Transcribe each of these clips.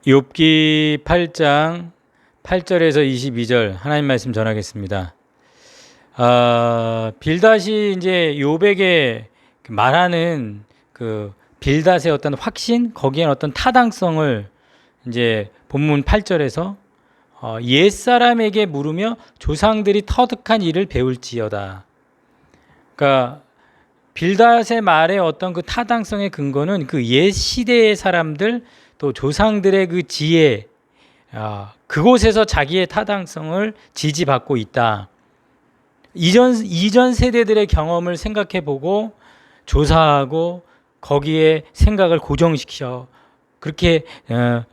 욥기 8장 8절에서 22절 하나님 말씀 전하겠습니다. 빌닷이 이제 욥에게 말하는 그 빌닷의 어떤 확신, 거기엔 어떤 타당성을 이제 본문 8절에서 옛사람에게 물으며 조상들이 터득한 일을 배울지어다. 그러니까 빌닷의 말의 어떤 그 타당성의 근거는 그 옛 시대의 사람들 또 조상들의 그 지혜, 그곳에서 자기의 타당성을 지지받고 있다. 이전 세대들의 경험을 생각해보고 조사하고 거기에 생각을 고정시켜 그렇게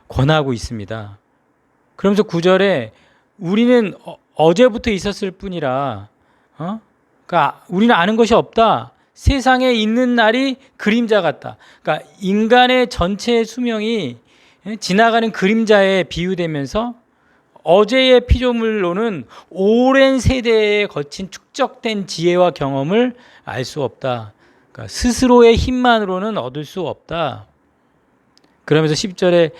권하고 있습니다. 그러면서 9절에 우리는 어제부터 있었을 뿐이라, 그러니까 우리는 아는 것이 없다. 세상에 있는 날이 그림자 같다. 그러니까 인간의 전체 수명이 지나가는 그림자에 비유되면서 어제의 피조물로는 오랜 세대에 거친 축적된 지혜와 경험을 알 수 없다. 그러니까 스스로의 힘만으로는 얻을 수 없다. 그러면서 10절에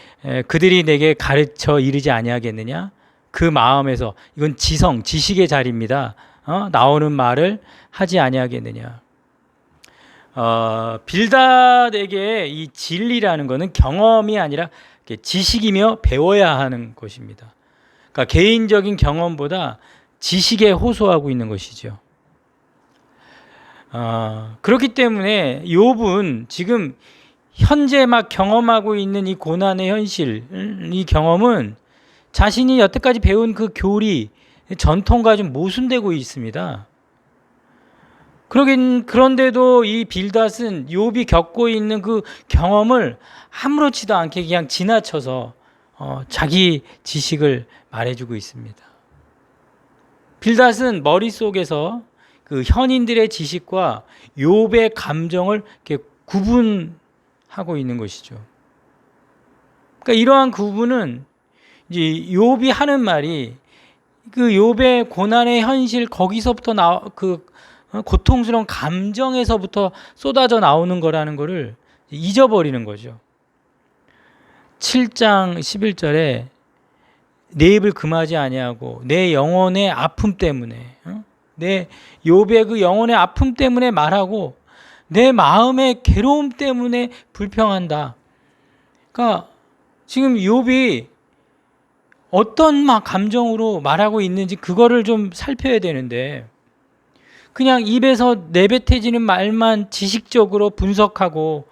그들이 내게 가르쳐 이르지 아니하겠느냐? 그 마음에서, 이건 지성, 지식의 자리입니다. 나오는 말을 하지 아니하겠느냐? 빌닷에게 이 진리라는 것은 경험이 아니라 지식이며 배워야 하는 것입니다. 그러니까 개인적인 경험보다 지식에 호소하고 있는 것이죠. 그렇기 때문에 욥은 지금 현재 막 경험하고 있는 이 고난의 현실, 이 경험은 자신이 여태까지 배운 그 교리, 전통과 좀 모순되고 있습니다. 그런데도 이 빌닷은 욥이 겪고 있는 그 경험을 아무렇지도 않게 그냥 지나쳐서 자기 지식을 말해주고 있습니다. 빌닷은 머릿속에서 그 현인들의 지식과 욥의 감정을 이렇게 구분하고 있는 것이죠. 그러니까 이러한 구분은 이제 욥이 하는 말이 그 욥의 고난의 현실 거기서부터 그 고통스러운 감정에서부터 쏟아져 나오는 거라는 것을 잊어버리는 거죠. 7장 11절에 내 입을 금하지 아니하고 내 영혼의 아픔 때문에, 내 욥의 그 영혼의 아픔 때문에 말하고 내 마음의 괴로움 때문에 불평한다. 그러니까 지금 욥이 어떤 감정으로 말하고 있는지 그거를 좀 살펴야 되는데, 그냥 입에서 내뱉어지는 말만 지식적으로 분석하고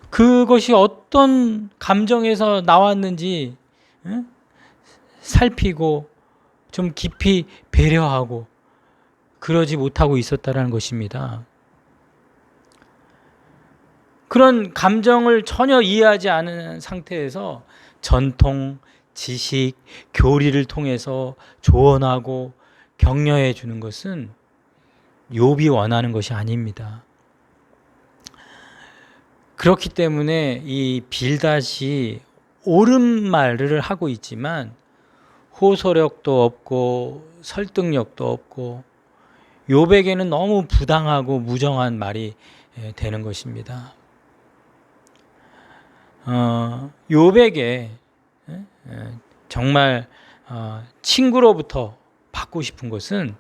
그것이 어떤 감정에서 나왔는지 살피고 좀 깊이 배려하고 그러지 못하고 있었다라는 것입니다. 그런 감정을 전혀 이해하지 않은 상태에서 전통, 지식, 교리를 통해서 조언하고 격려해 주는 것은 욥이 원하는 것이 아닙니다. 그렇기 때문에 이 빌닷이 옳은 말을 하고 있지만 호소력도 없고 설득력도 없고 욥에게는 너무 부당하고 무정한 말이 되는 것입니다. 욥에게 정말 친구로부터 받고 싶은 것은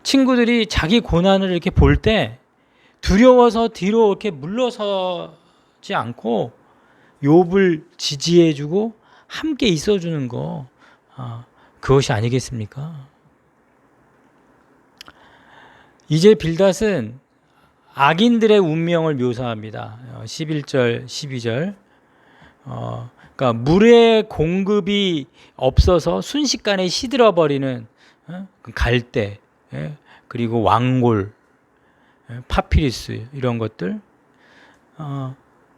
친구들이 자기 고난을 이렇게 볼 때 두려워서 뒤로 이렇게 물러서지 않고 욥을 지지해주고 함께 있어주는 거, 그것이 아니겠습니까? 이제 빌닷은 악인들의 운명을 묘사합니다. 11절, 12절. 그러니까 물의 공급이 없어서 순식간에 시들어버리는 갈대, 그리고 왕골, 파피루스 이런 것들,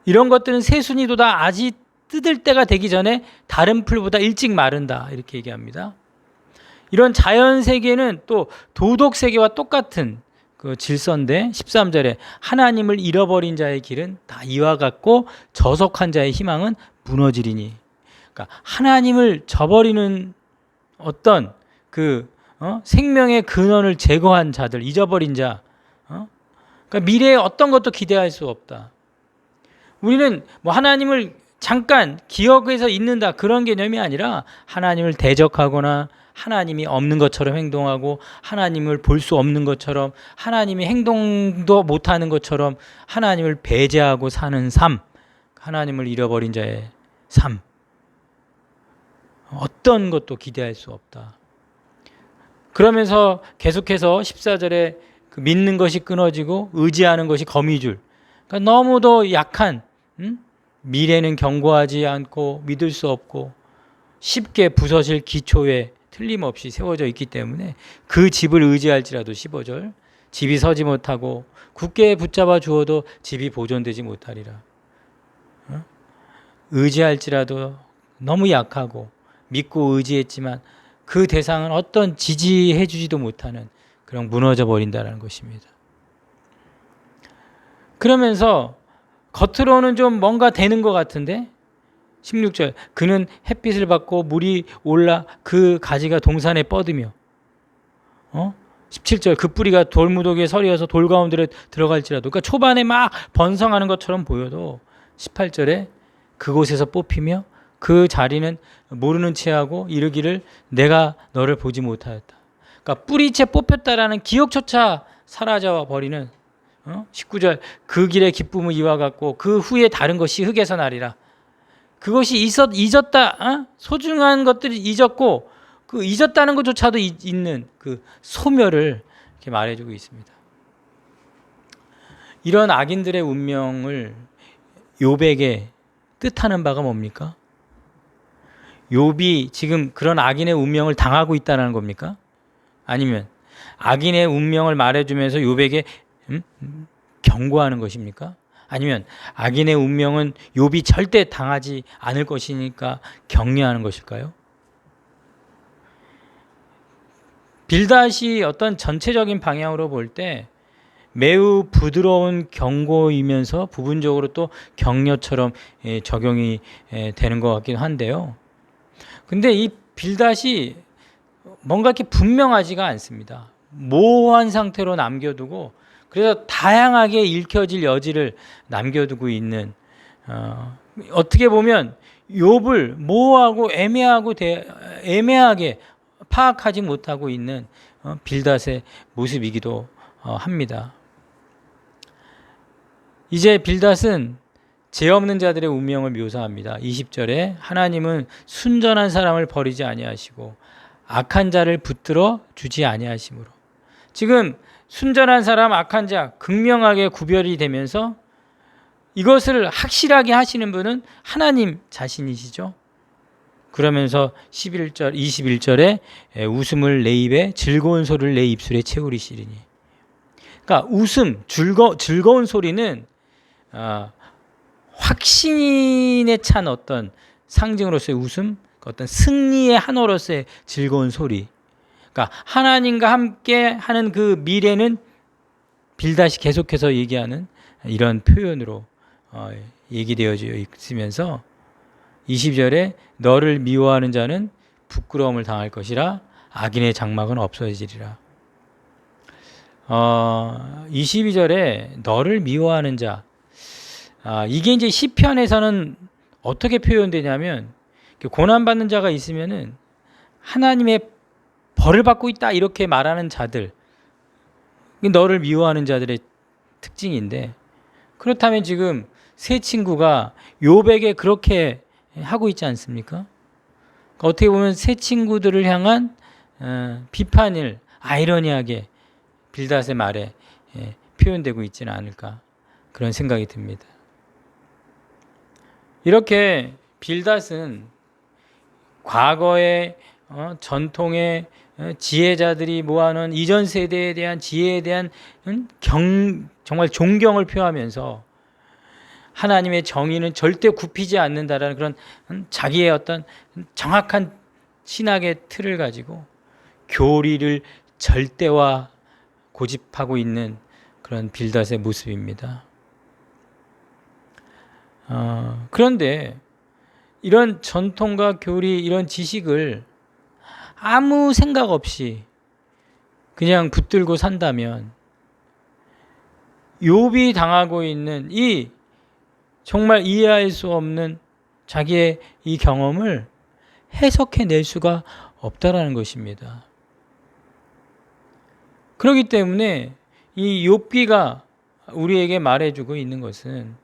이런 것들은 새순이도 다 아직 뜯을 때가 되기 전에 다른 풀보다 일찍 마른다 이렇게 얘기합니다. 이런 자연 세계는 또 도덕 세계와 똑같은 그 질서인데 13절에 하나님을 잃어버린 자의 길은 다 이와 같고 저속한 자의 희망은 무너지리니. 그러니까 하나님을 저버리는 어떤 그 생명의 근원을 제거한 자들, 잊어버린 자, 그러니까 미래에 어떤 것도 기대할 수 없다. 우리는 뭐 하나님을 잠깐 기억해서 잊는다 그런 개념이 아니라 하나님을 대적하거나 하나님이 없는 것처럼 행동하고 하나님을 볼 수 없는 것처럼 하나님이 행동도 못하는 것처럼 하나님을 배제하고 사는 삶, 하나님을 잃어버린 자의 삶, 어떤 것도 기대할 수 없다. 그러면서 계속해서 14절에 그 믿는 것이 끊어지고 의지하는 것이 거미줄, 그러니까 너무도 약한, 미래는 견고하지 않고 믿을 수 없고 쉽게 부서질 기초에 틀림없이 세워져 있기 때문에 그 집을 의지할지라도 15절 집이 서지 못하고 굳게 붙잡아 주어도 집이 보존되지 못하리라. 의지할지라도 너무 약하고 믿고 의지했지만 그 대상은 어떤 지지해 주지도 못하는 그런 무너져 버린다는 것입니다. 그러면서 겉으로는 좀 뭔가 되는 것 같은데 16절 그는 햇빛을 받고 물이 올라 그 가지가 동산에 뻗으며 17절 그 뿌리가 돌무더기에 서리어서 돌 가운데로 들어갈지라도, 그러니까 초반에 막 번성하는 것처럼 보여도 18절에 그곳에서 뽑히며 그 자리는 모르는 체하고 이르기를 내가 너를 보지 못하였다. 그러니까 뿌리채 뽑혔다라는 기억조차 사라져 버리는 19절 그 길의 기쁨은 이와 같고 그 후에 다른 것이 흙에서 나리라. 그것이 잊었다, 소중한 것들이 잊었고 그 잊었다는 것조차도 있는 그 소멸을 이렇게 말해주고 있습니다. 이런 악인들의 운명을 욥에게 뜻하는 바가 뭡니까? 욥이 지금 그런 악인의 운명을 당하고 있다는 겁니까? 아니면 악인의 운명을 말해주면서 욥에게 경고하는 것입니까? 아니면 악인의 운명은 욥이 절대 당하지 않을 것이니까 격려하는 것일까요? 빌닷이 어떤 전체적인 방향으로 볼 때 매우 부드러운 경고이면서 부분적으로 또 격려처럼 적용이 되는 것 같긴 한데요. 근데 이 빌닷이 뭔가 이렇게 분명하지가 않습니다. 모호한 상태로 남겨두고 그래서 다양하게 읽혀질 여지를 남겨두고 있는, 어떻게 보면 욥을 모호하고 애매하게 파악하지 못하고 있는 빌닷의 모습이기도 합니다. 이제 빌닷은 죄 없는 자들의 운명을 묘사합니다. 20절에 하나님은 순전한 사람을 버리지 아니하시고 악한 자를 붙들어 주지 아니하심으로, 지금 순전한 사람, 악한 자 극명하게 구별이 되면서 이것을 확실하게 하시는 분은 하나님 자신이시죠. 그러면서 21절에 웃음을 내 입에 즐거운 소리를 내 입술에 채우리시리니, 그러니까 웃음, 즐거운 소리는 확신에 찬 어떤 상징으로서의 웃음, 어떤 승리의 한어로서의 즐거운 소리, 그러니까 하나님과 함께 하는 그 미래는 빌닷이 계속해서 얘기하는 이런 표현으로 얘기되어져 있으면서 20절에 너를 미워하는 자는 부끄러움을 당할 것이라 악인의 장막은 없어지리라. 22절에 너를 미워하는 자, 이게 이제 시편에서는 어떻게 표현되냐면 고난받는 자가 있으면은 하나님의 벌을 받고 있다 이렇게 말하는 자들, 너를 미워하는 자들의 특징인데, 그렇다면 지금 세 친구가 욥에게 그렇게 하고 있지 않습니까? 어떻게 보면 세 친구들을 향한 비판을 아이러니하게 빌닷의 말에 표현되고 있지는 않을까, 그런 생각이 듭니다. 이렇게 빌닷은 과거의 전통의 지혜자들이 모아놓은 이전 세대에 대한 지혜에 대한 정말 존경을 표하면서 하나님의 정의는 절대 굽히지 않는다라는 그런 자기의 어떤 정확한 신학의 틀을 가지고 교리를 절대화 고집하고 있는 그런 빌닷의 모습입니다. 그런데 이런 전통과 교리, 이런 지식을 아무 생각 없이 그냥 붙들고 산다면 욥이 당하고 있는 이 정말 이해할 수 없는 자기의 이 경험을 해석해낼 수가 없다라는 것입니다. 그렇기 때문에 이 욥기가 우리에게 말해주고 있는 것은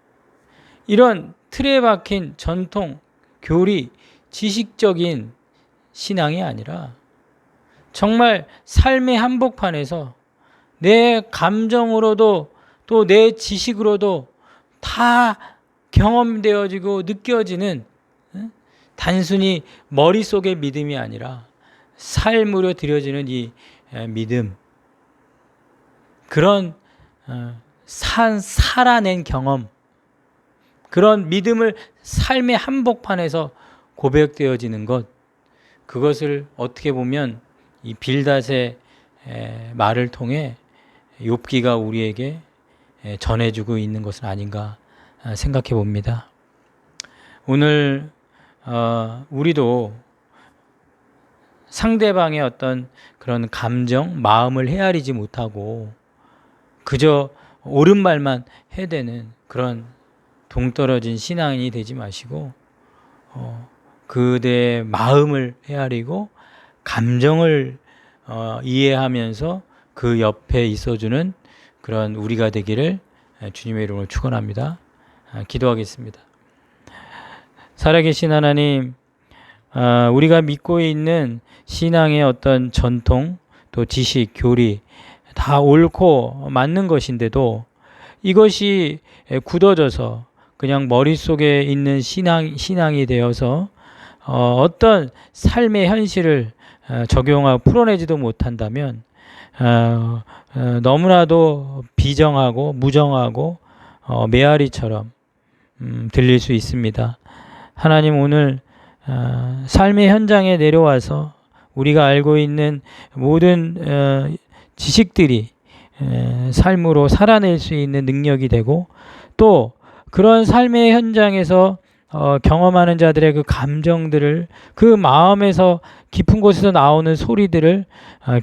이런 틀에 박힌 전통, 교리, 지식적인 신앙이 아니라 정말 삶의 한복판에서 내 감정으로도 또 내 지식으로도 다 경험되어지고 느껴지는 단순히 머릿속의 믿음이 아니라 삶으로 드려지는 이 믿음, 그런 살아낸 경험, 그런 믿음을 삶의 한복판에서 고백되어지는 것, 그것을 어떻게 보면 이 빌닷의 말을 통해 욥기가 우리에게 전해주고 있는 것은 아닌가 생각해 봅니다. 오늘 우리도 상대방의 어떤 그런 감정, 마음을 헤아리지 못하고 그저 옳은 말만 해대는 그런 동떨어진 신앙인이 되지 마시고 그대의 마음을 헤아리고 감정을 이해하면서 그 옆에 있어주는 그런 우리가 되기를 주님의 이름으로 축원합니다. 기도하겠습니다. 살아계신 하나님, 우리가 믿고 있는 신앙의 어떤 전통, 또 지식, 교리 다 옳고 맞는 것인데도 이것이 굳어져서 그냥 머릿속에 있는 신앙이 되어서 어떤 삶의 현실을 적용하고 풀어내지도 못한다면 너무나도 비정하고 무정하고 메아리처럼 들릴 수 있습니다. 하나님, 오늘 삶의 현장에 내려와서 우리가 알고 있는 모든 지식들이 삶으로 살아낼 수 있는 능력이 되고 또 그런 삶의 현장에서 경험하는 자들의 그 감정들을, 그 마음에서 깊은 곳에서 나오는 소리들을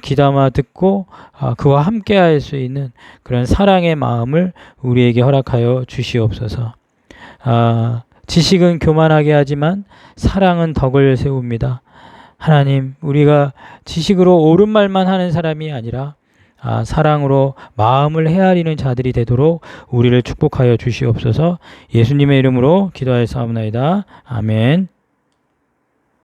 귀담아 듣고 그와 함께 할 수 있는 그런 사랑의 마음을 우리에게 허락하여 주시옵소서. 지식은 교만하게 하지만 사랑은 덕을 세웁니다. 하나님, 우리가 지식으로 옳은 말만 하는 사람이 아니라 사랑으로 마음을 헤아리는 자들이 되도록 우리를 축복하여 주시옵소서. 예수님의 이름으로 기도하였사옵나이다. 아멘.